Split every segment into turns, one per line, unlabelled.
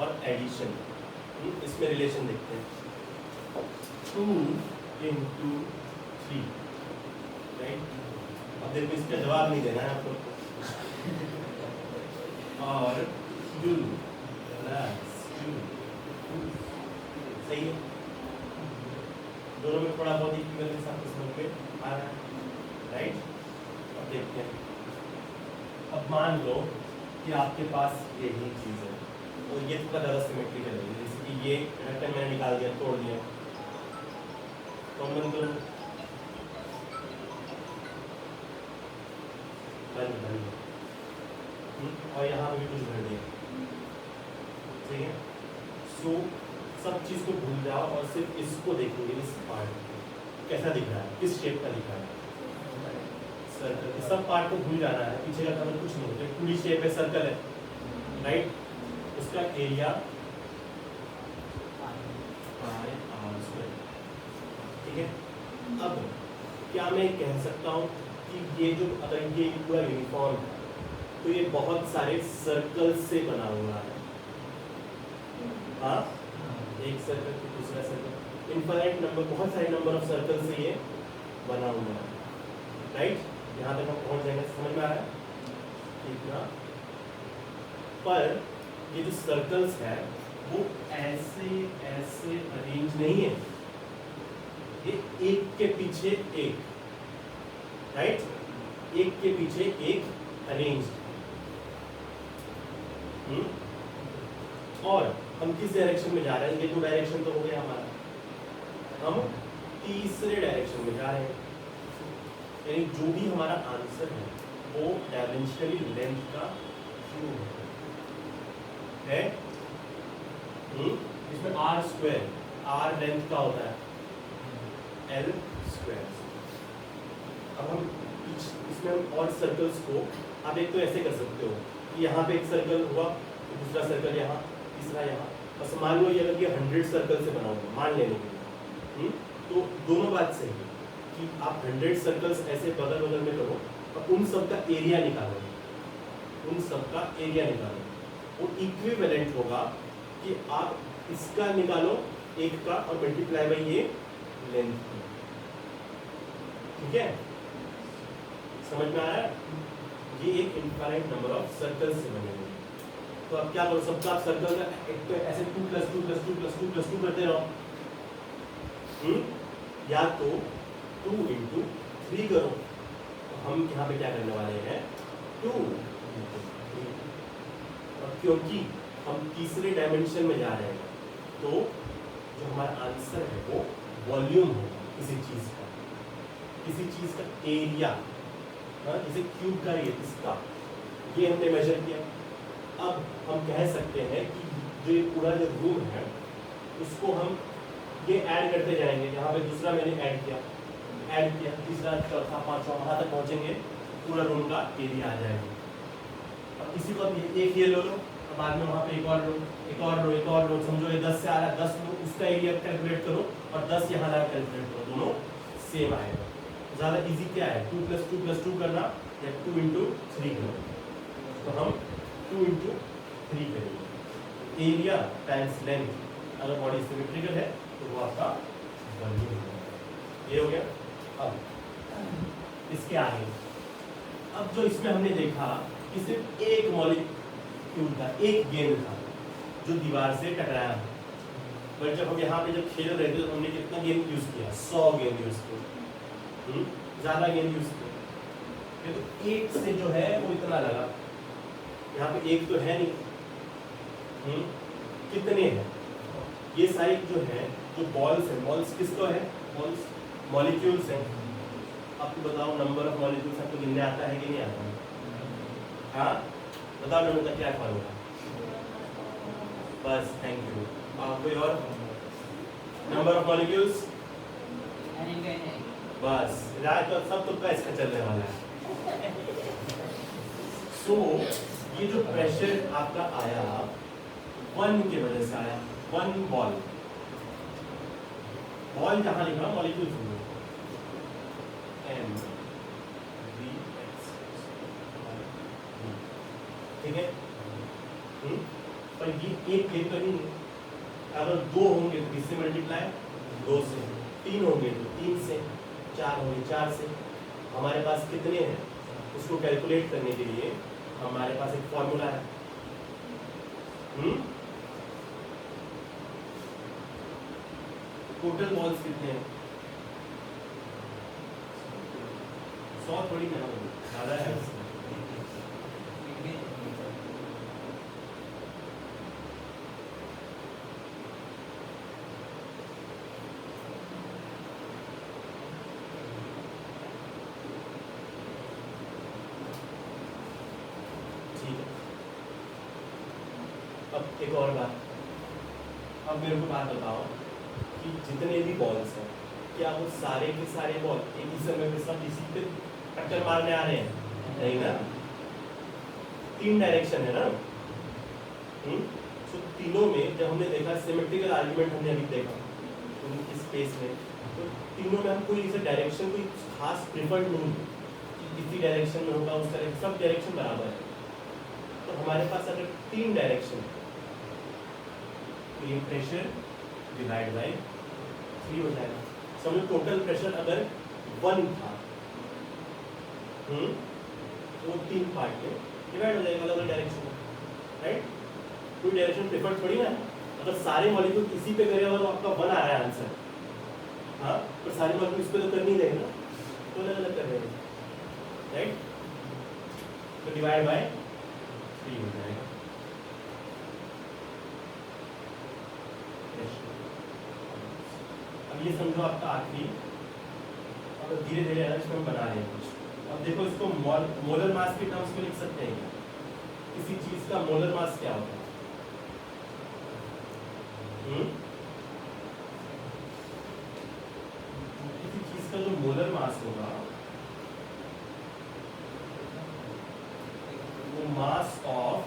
और एडिशन। इसमें रिलेशन देखते हैं, 2 into 3, राइट। अब देखो इसका जवाब नहीं देना है आपको, और Q प्लस Q, सही है। दोनों में थोड़ा बहुत इक्विवेलेंस आपको समझ में आ रहा है, राइट। अब देखते हैं, अब मान लो कि आपके पास यही चीज़ है और ये थोड़ा ज़्यादा सिमेट्रिकल है, जैसे कि ये रेक्टेंगल मैंने निकाल दिया, तोड़ दिया, कॉमन करो, और यहाँ पे भी कुछ भर दिया, ठीक है। सो सब चीज़ को भूल जाओ और सिर्फ इसको देखेंगे, इस पार्ट को कैसा दिख रहा है, किस शेप का दिख रहा है, सर्कल। इस सब पार्ट को भूल जाना है, पीछे का कलर कुछ नहीं है, पूरी शेप है, सर्कल है, राइट। उसका एरिया r², ठीक है। अब क्या मैं कह सकता हूँ कि ये जो, अगर ये पूरा यूनिफॉर्म है तो ये बहुत सारे सर्कल से बना हुआ है, हाँ, एक सर्कल फिर दूसरा सर्कल, इनफाइनाइट नंबर, बहुत सारे नंबर ऑफ सर्कल से ये बना हुआ है, राइट। यहाँ तक हम पहुँच जाएंगे, समझ में आ रहा है इतना। पर ये जो सर्कल्स है वो ऐसे ऐसे अरेंज नहीं है, ये एक के पीछे एक, राइट, एक के पीछे एक अरेंज। और हम किस डायरेक्शन में जा रहे हैं, ये दो डायरेक्शन तो हो गया हमारा, हम तीसरे डायरेक्शन में जा रहे हैं, यानी जो भी हमारा आंसर है वो डायमेंशनली लेंथ का क्यूब है। इसमें r², r लेंथ का होता है l²। अब हम इसमें हम और सर्कल्स को, आप एक तो ऐसे कर सकते हो कि यहाँ पे एक सर्कल हुआ, दूसरा सर्कल यहाँ, तीसरा यहाँ, बस मान लो ये अगर ये 100 सर्कल से बना हुआ, मान लेने के लिए, तो दोनों बात सही है कि आप 100 सर्कल्स ऐसे बगल बगल में करो और उन सब का एरिया निकालो, उन सब का एरिया निकालो, वो इक्विवेलेंट होगा कि आप इसका निकालो एक का और मल्टीप्लाई बाई ये लेंथ, ठीक है, समझ में आ रहा है। ये एक इनफाइनाइट नंबर ऑफ सर्कल से बने हुए, तो अब क्या करो, सबका आप सर्कल का एक तो ऐसे 2 + 2 + 2 + 2 + 2 करते रहो, या तो 2 × 3 करो, तो हम यहाँ पे क्या करने वाले हैं 2 × 3, और क्योंकि हम तीसरे डायमेंशन में जा रहे हैं तो जो हमारा आंसर है वो वॉल्यूम होगा किसी चीज़ का एरिया, जैसे क्यूब का ये इसका, ये हमने मेजर किया। अब हम कह सकते हैं कि जो ये पूरा जो रूम है उसको हम ये ऐड करते जाएंगे, यहाँ पे दूसरा मैंने ऐड किया, तीसरा, चौथा, पांचवा, वहाँ तक पहुँचेंगे, पूरा रूम का एरिया आ जाएगा। अब इसी को अब एक ये लो, अब बाद में वहाँ पे एक और लो, समझो ये 10 से आ रहा है, 10 लो, उसका एरिया कैलकुलेट करो और 10 यहाँ ला कैलकुलेट करो, दोनों सेम आएगा। ज़्यादा इजी क्या है, 2 + 2 + 2 करना या 2 × 3 करना, तो हम 2 × 3 करेंगे, एरिया टाइम्स लेंथ, अगर बॉडी सिमेट्रिकल है तो वो आपका वॉल्यूम होगा। ये हो गया। अब इसके आगे, अब जो इसमें हमने देखा कि सिर्फ एक मॉलिक्यूल था, एक गेंद था जो दीवार से टकराया, पर जब हम यहाँ पे जब खेल रहे थे तो हमने कितना गेंद यूज़ किया, 100 गेंद यूज़ किया, ज़्यादा गेंद यूज़ किया, तो एक से जो है वो इतना लगा, यहाँ पे एक तो है नहीं, कितने हैं ये सारे जो है, जो बॉल्स हैं, बॉल्स किसको है, बॉल्स मॉलिक्यूल्स हैं। आपको बताओ नंबर ऑफ मॉलिक्यूल्स आपको गिनने आता है कि नहीं आता है, हाँ बताओ नंबर का क्या फॉर्मूला, बस थैंक यू। कोई और नंबर ऑफ मॉलिक्यूल्स, बस रात तो सब तुक्का इसका चलने वाला है। सो ये जो प्रेशर आपका आया 1 की वजह से आया, 1 बॉल जहां लिखा मॉलिक्यूल M V X, ठीक है। पर ये एक गेट तो नहीं है, अगर 2 होंगे तो किससे मल्टीप्लाई, 2 से, 3 होंगे तो 3 से, 4 होंगे 4 से। हमारे पास कितने हैं उसको कैलकुलेट करने के लिए हमारे पास एक फॉर्मूला है। टोटल बॉल्स कितने हैं, 100 थोड़ी ना, ज़्यादा है। अब एक और बात, अब मेरे को बात बताओ कि जितने भी बॉल्स हैं क्या वो सारे के सारे बॉल एक ही समय पे सब इसी पे टक्कर मारने आ रहे हैं, नहीं ना, 3 डायरेक्शन है ना। तो तीनों में जब हमने देखा सिमेट्रिकल आर्गुमेंट हमने अभी देखा इस स्पेस में, तो तीनों में हम कोई इसे डायरेक्शन कोई खास प्रिफर्ड नहीं है कि किसी डायरेक्शन में होगा उस तरह, सब डायरेक्शन बराबर है। तो हमारे पास अगर 3 डायरेक्शन है तो ये प्रेशर डिवाइड बाय 3 हो जाएगा। समझो टोटल प्रेशर अगर 1 था, तो 3 पार्ट में डिवाइड हो जाएगा अलग अलग डायरेक्शन में, राइट। कोई डायरेक्शन प्रेफर थोड़ी ना, अगर सारे मॉलिक्यूल इसी पे करेगा तो आपका 1 आ रहा है आंसर, हाँ, पर सारे मॉलिक्यूल इस पे तो कर नहीं रहे ना, तो अलग अलग कर रहे हैं, राइट। तो डिवाइड बाय 3 हो जाएगा। अब ये समझो आपका आखिरी, अब धीरे धीरे अलग हम बना रहे हैं कुछ। अब देखो इसको मोलर मास के टर्म्स में लिख सकते हैं क्या, किसी चीज का मोलर मास क्या होता है, किसी चीज का जो मोलर मास होगा वो मास ऑफ,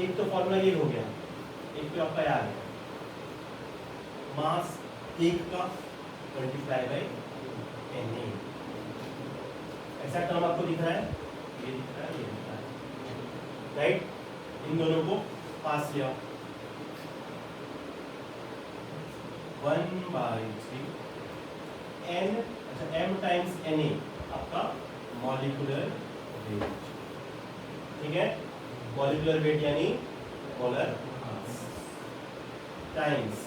एक तो फॉर्मूला ये हो गया, एक तो आपका याद है, मास एक का मल्टीप्लाई बाई Na। ऐसा टर्म आपको दिख रहा है, ये दिख रहा है, ये दिख रहा है, राइट। इन दोनों को पास लिया, 1/3 n, अच्छा m टाइम्स Na आपका मॉलिक्यूलर वेट, ठीक है। मॉलिक्यूलर वेट यानी मोलर मास टाइम्स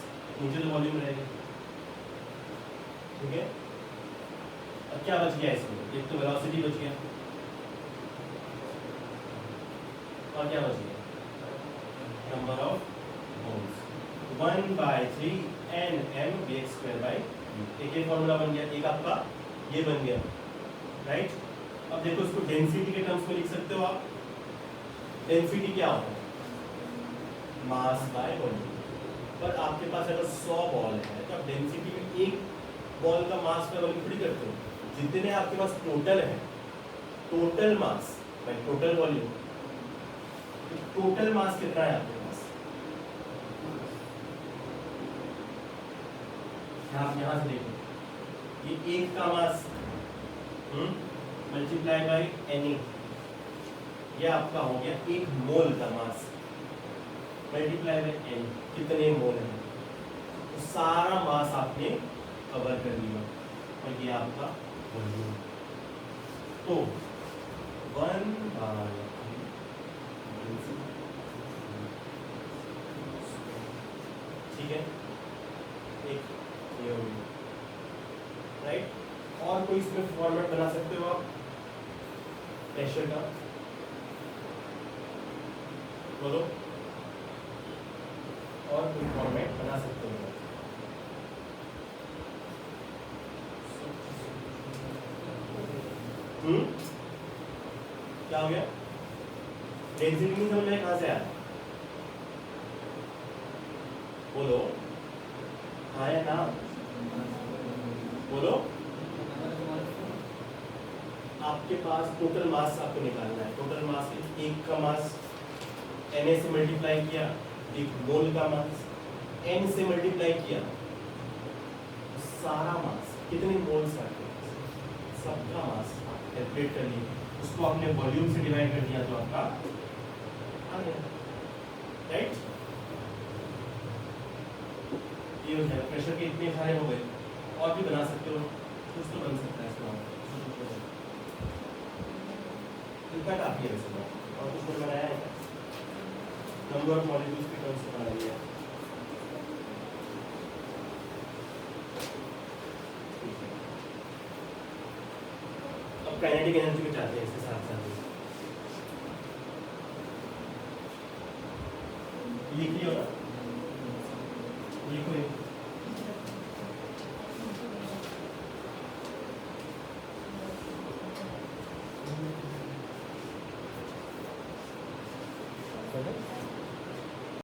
नीचे तो वॉल्यूम रहेगा, ठीक है। अब क्या बच गया इसमें, एक तो वेलोसिटी बच गया, और क्या बच गया, number of moles, 1/3 nm v²/v। एक फॉर्मूला बन गया, एक आपका ये बन गया, राइट। अब देखो इसको डेंसिटी के टर्म्स में लिख सकते हो आप। डेंसिटी क्या होता है, मास बाय वॉल्यूम। पर आपके पास अगर 100 बॉल है तो आप डेंसिटी में एक बॉल का मास का वॉल्यूम थोड़ी करते हो, जितने आपके पास टोटल है, total mass by total volume, total mass कितना है आपके पास, आप यहाँ से देखो, ये एक का मास मल्टीप्लाई बाय Na, ये आपका हो गया 1 मोल का मास मल्टीप्लाई बाय n, कितने मोल है, तो सारा मास आपने कवर कर लिया, और ये आपका वॉल्यूम। तो 1/3 ठीक है, एक ये हो गया, राइट। और कोई इसमें फॉर्मेट बना सकते हो आप प्रेशर का, बोलो, और कोई फॉर्मेट बना सकते हो। क्या हो गया, डेंसिटी नहीं समझ में कहाँ से आया, बोलो, हाँ या ना, बोलो। आपके पास टोटल मास आपको निकालना है, टोटल मास एक का मास Na से मल्टीप्लाई किया, एक मोल का मास n से मल्टीप्लाई किया, तो सारा मास कितने मोल्स आते हैं, सबका मास कैलकुलेट कर लिया, उसको आपने वॉल्यूम से डिवाइड कर दिया तो आपका आ गया, राइट। ये हो जाएगा, प्रेशर के इतने सारे हो गए, और भी बना सकते हो, कुछ तो बन सकता है इसमें, इतना काफी है वैसे तो, और कुछ मैंने बनाया है, नंबर ऑफ मॉलिक्यूल्स के टर्म्स से बना लिया। अब काइनेटिक एनर्जी में जाते हैं इसके साथ साथ, लिख लियो ना, लिखो